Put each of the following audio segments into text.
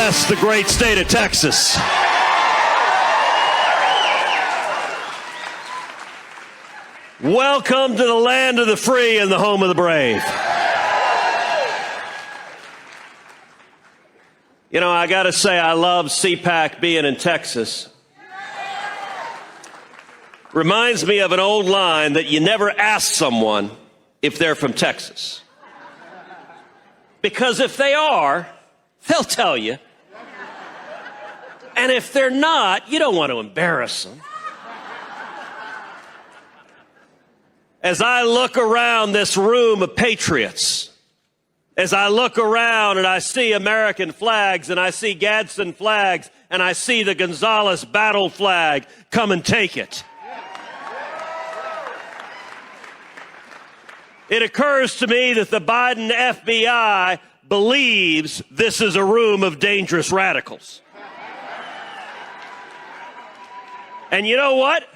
bless the great state of Texas. Welcome to the land of the free and the home of the brave. You know, I got to say, I love CPAC being in Texas. Reminds me of an old line that you never ask someone if they're from Texas. Because if they are, they'll tell you. And if they're not, you don't want to embarrass them. As I look around this room of patriots, as I look around and I see American flags and I see Gadsden flags and I see the Gonzales battle flag, come and take it. It occurs to me that the Biden FBI believes this is a room of dangerous radicals. And you know what?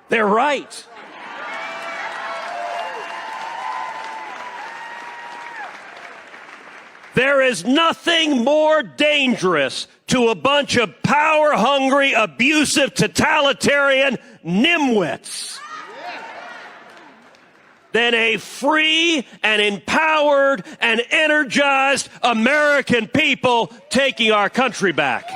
They're right. There is nothing more dangerous to a bunch of power-hungry, abusive, totalitarian nimwits than a free and empowered and energized American people taking our country back.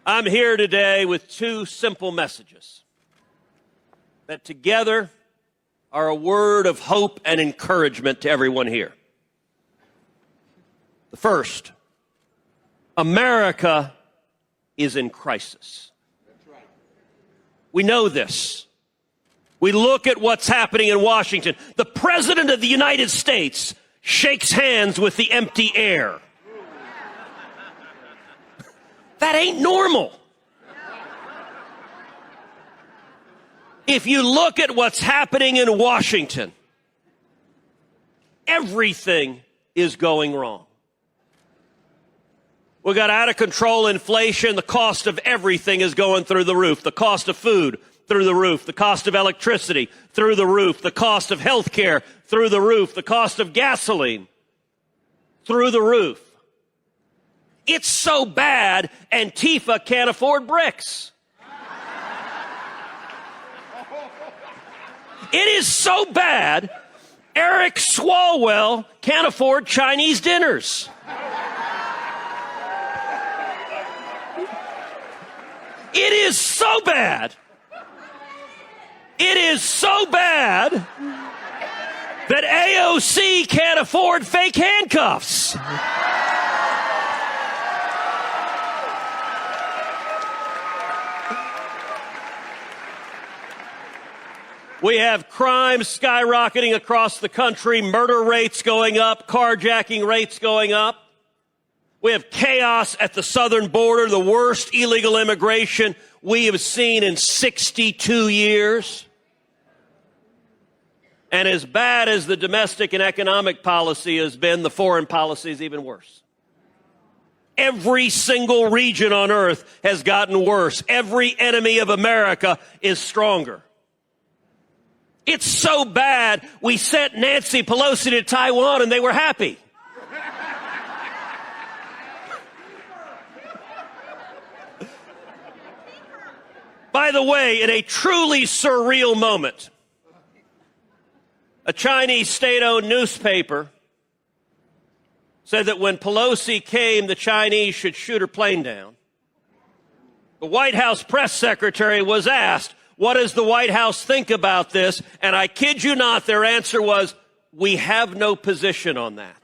I'm here today with two simple messages that together are a word of hope and encouragement to everyone here. The first, America is in crisis. We know this. We look at what's happening in Washington. The President of the United States shakes hands with the empty air. That ain't normal. If you look at what's happening in Washington, everything is going wrong. We got out of control inflation. The cost of everything is going through the roof. The cost of food, through the roof. The cost of electricity, through the roof. The cost of health care, through the roof. The cost of gasoline, through the roof. It's so bad, Antifa can't afford bricks. It is so bad, Eric Swalwell can't afford Chinese dinners. It is so bad. It is so bad that AOC can't afford fake handcuffs. We have crime skyrocketing across the country, murder rates going up, carjacking rates going up. We have chaos at the southern border, the worst illegal immigration we have seen in 62 years. And as bad as the domestic and economic policy has been, the foreign policy is even worse. Every single region on earth has gotten worse. Every enemy of America is stronger. It's so bad, we sent Nancy Pelosi to Taiwan and they were happy. By the way, in a truly surreal moment, a Chinese state-owned newspaper said that when Pelosi came, the Chinese should shoot her plane down. The White House press secretary was asked, what does the White House think about this? And I kid you not, their answer was, we have no position on that.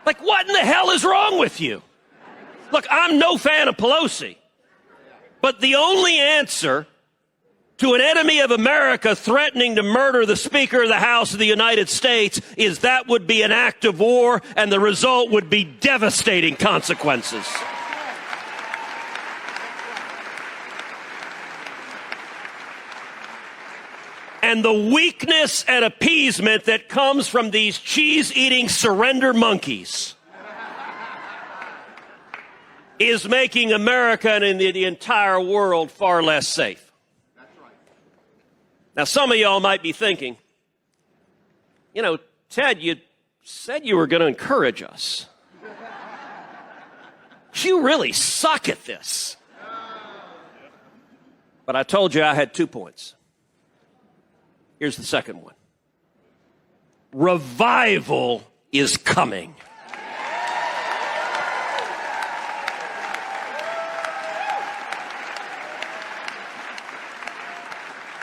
Like, what in the hell is wrong with you? Look, I'm no fan of Pelosi, but the only answer to an enemy of America threatening to murder the Speaker of the House of the United States is that would be an act of war, and the result would be devastating consequences. And the weakness and appeasement that comes from these cheese-eating surrender monkeys is making America and the entire world far less safe. Now, some of y'all might be thinking, you know, Ted, you said you were going to encourage us. You really suck at this. But I told you I had 2 points. Here's the second one. Revival is coming.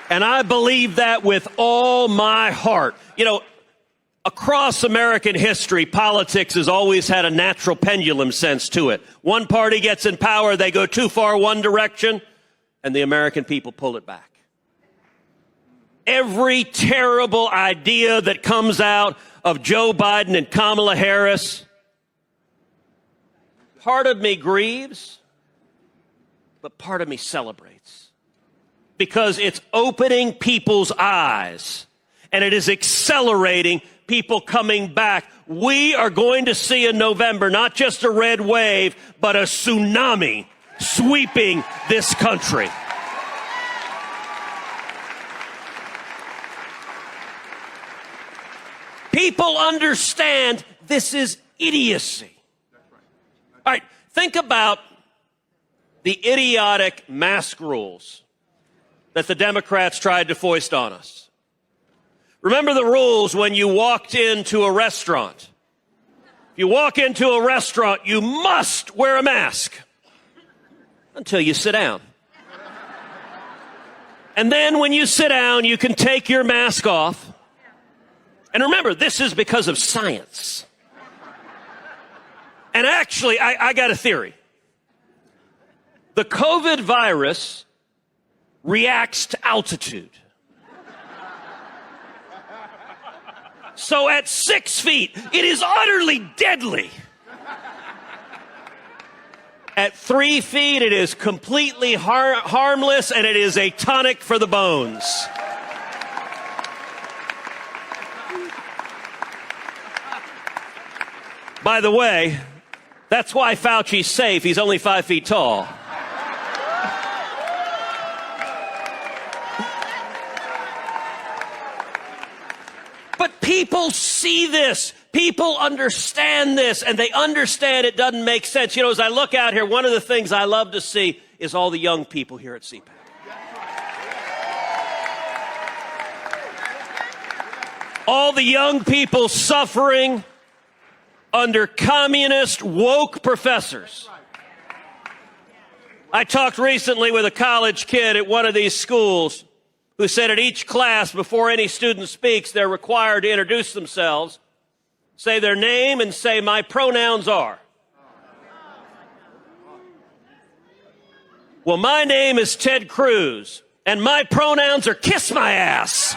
And I believe that with all my heart. You know, across American history, politics has always had a natural pendulum sense to it. One party gets in power, they go too far one direction, and the American people pull it back. Every terrible idea that comes out of Joe Biden and Kamala Harris, part of me grieves, but part of me celebrates. Because it's opening people's eyes, and it is accelerating people coming back. We are going to see in November not just a red wave, but a tsunami sweeping this country. People understand this is idiocy. All right, think about the idiotic mask rules that the Democrats tried to foist on us. Remember the rules when you walked into a restaurant. If you walk into a restaurant, you must wear a mask until you sit down. And then when you sit down, you can take your mask off. And remember, this is because of science. And actually, I got a theory. The COVID virus reacts to altitude. So at 6 feet, it is utterly deadly. At 3 feet, it is completely harmless, and it is a tonic for the bones. By the way, that's why Fauci's safe. He's only 5 feet tall. But people see this. People understand this, and they understand it doesn't make sense. You know, as I look out here, one of the things I love to see is all the young people here at CPAC. All the young people suffering under communist woke professors. I talked recently with a college kid at one of these schools who said at each class, before any student speaks, they're required to introduce themselves, say their name, and say, "My pronouns are." Well, my name is Ted Cruz, and my pronouns are kiss my ass.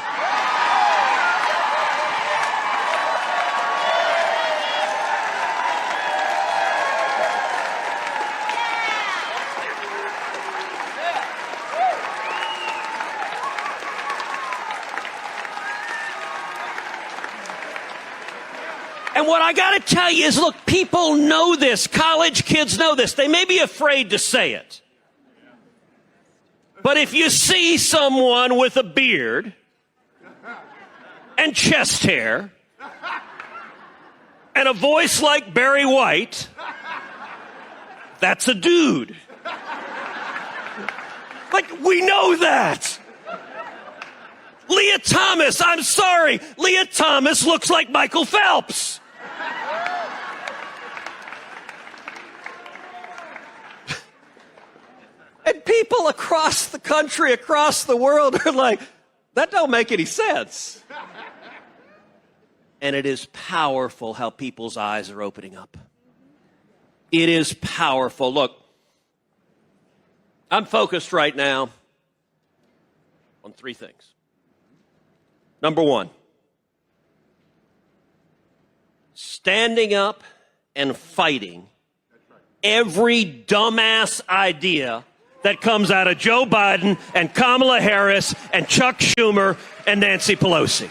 And what I got to tell you is, look, people know this. College kids know this. They may be afraid to say it. But if you see someone with a beard and chest hair and a voice like Barry White, that's a dude. Like, we know that. Leah Thomas, I'm sorry. Leah Thomas looks like Michael Phelps. And people across the country, across the world are like, that don't make any sense. And it is powerful how people's eyes are opening up. It is powerful. Look, I'm focused right now on 3 things. Number 1, standing up and fighting every dumbass idea that comes out of Joe Biden and Kamala Harris and Chuck Schumer and Nancy Pelosi.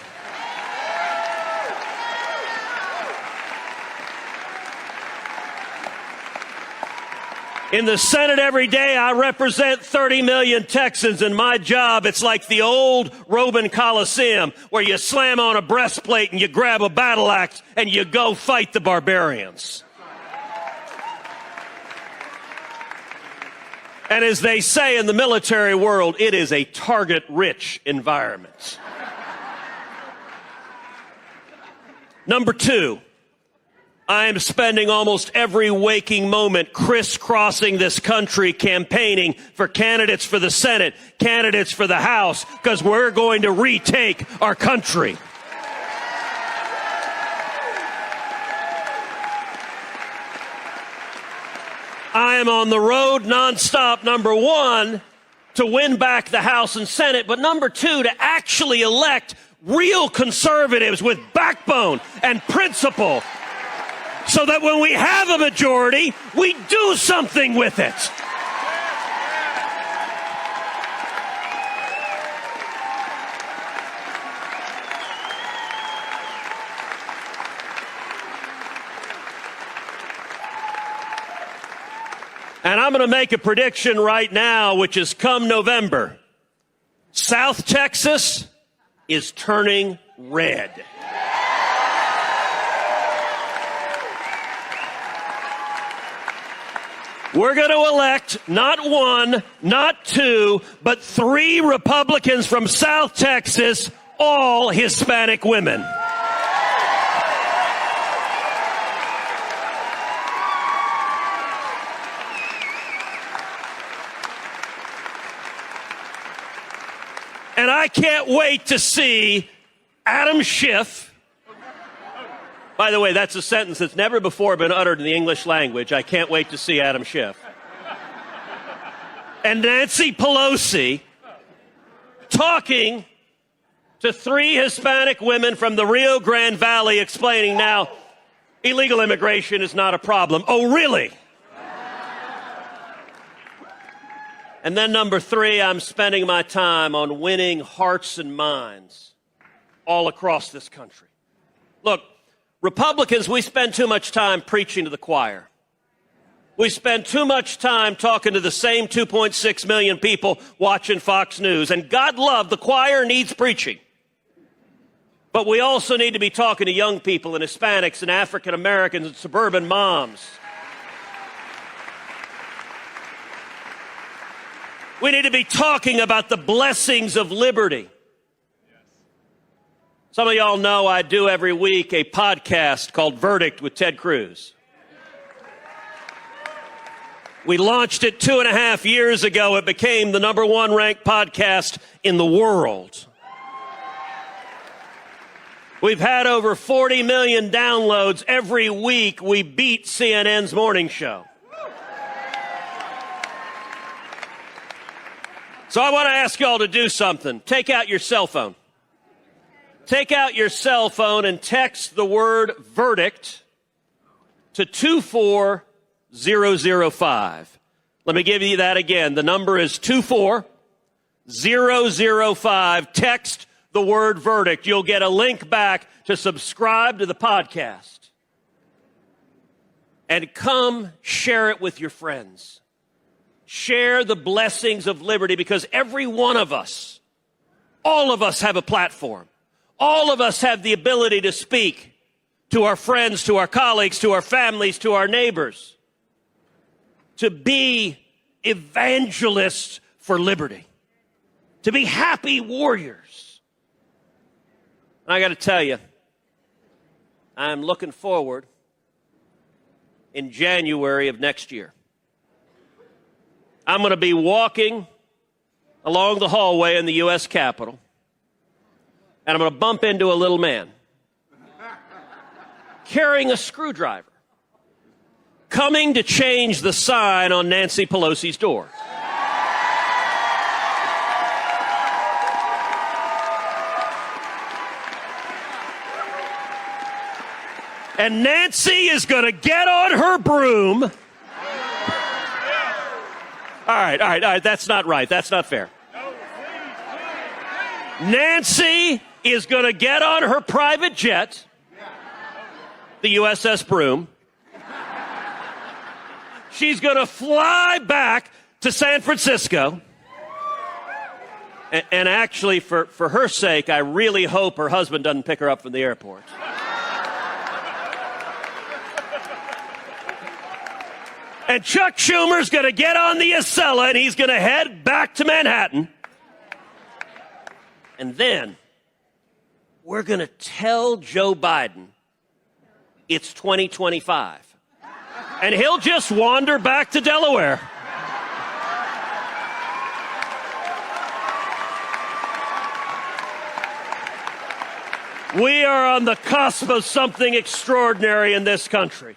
In the Senate every day, I represent 30 million Texans, and my job, it's like the old Roman Coliseum, where you slam on a breastplate and you grab a battle axe and you go fight the barbarians. And as they say in the military world, it is a target-rich environment. Number two, I am spending almost every waking moment crisscrossing this country campaigning for candidates for the Senate, candidates for the House, because we're going to retake our country. I am on the road nonstop, number one, to win back the House and Senate, but number two, to actually elect real conservatives with backbone and principle, so that when we have a majority, we do something with it. And I'm going to make a prediction right now, which is come November, South Texas is turning red. We're going to elect not one, not two, but 3 Republicans from South Texas, all Hispanic women. And I can't wait to see Adam Schiff. By the way, that's a sentence that's never before been uttered in the English language. I can't wait to see Adam Schiff. And Nancy Pelosi talking to 3 Hispanic women from the Rio Grande Valley, explaining now illegal immigration is not a problem. Oh, really? And then number 3, I'm spending my time on winning hearts and minds all across this country. Look, Republicans, we spend too much time preaching to the choir. We spend too much time talking to the same 2.6 million people watching Fox News. And God love, the choir needs preaching. But we also need to be talking to young people and Hispanics and African Americans and suburban moms. We need to be talking about the blessings of liberty. Some of y'all know I do every week a podcast called Verdict with Ted Cruz. We launched it 2.5 years ago. It became the #1 ranked podcast in the world. We've had over 40 million downloads every week. We beat CNN's morning show. So I want to ask y'all to do something. Take out your cell phone. Take out your cell phone and text the word verdict to 24005. Let me give you that again. The number is 24005. Text the word verdict. You'll get a link back to subscribe to the podcast. And come share it with your friends. Share the blessings of liberty, because every one of us, all of us have a platform. All of us have the ability to speak to our friends, to our colleagues, to our families, to our neighbors, to be evangelists for liberty, to be happy warriors. And I got to tell you, I'm looking forward in January of next year. I'm going to be walking along the hallway in the U.S. Capitol, and I'm going to bump into a little man carrying a screwdriver, coming to change the sign on Nancy Pelosi's door. And Nancy is going to get on her broom. All right. That's not right. That's not fair. Nancy is going to get on her private jet, the USS Broom. She's going to fly back to San Francisco. And actually, for her sake, I really hope her husband doesn't pick her up from the airport. And Chuck Schumer's going to get on the Acela, and he's going to head back to Manhattan. And then we're going to tell Joe Biden it's 2025. And he'll just wander back to Delaware. We are on the cusp of something extraordinary in this country.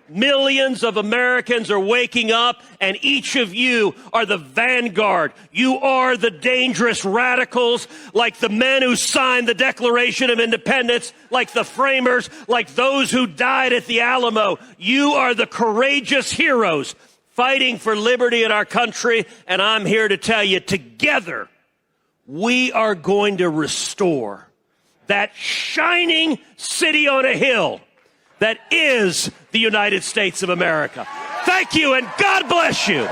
Millions of Americans are waking up, and each of you are the vanguard. You are the dangerous radicals, like the men who signed the Declaration of Independence, like the framers, like those who died at the Alamo. You are the courageous heroes fighting for liberty in our country, and I'm here to tell you, together, we are going to restore that shining city on a hill that is the United States of America. Thank you, and God bless you.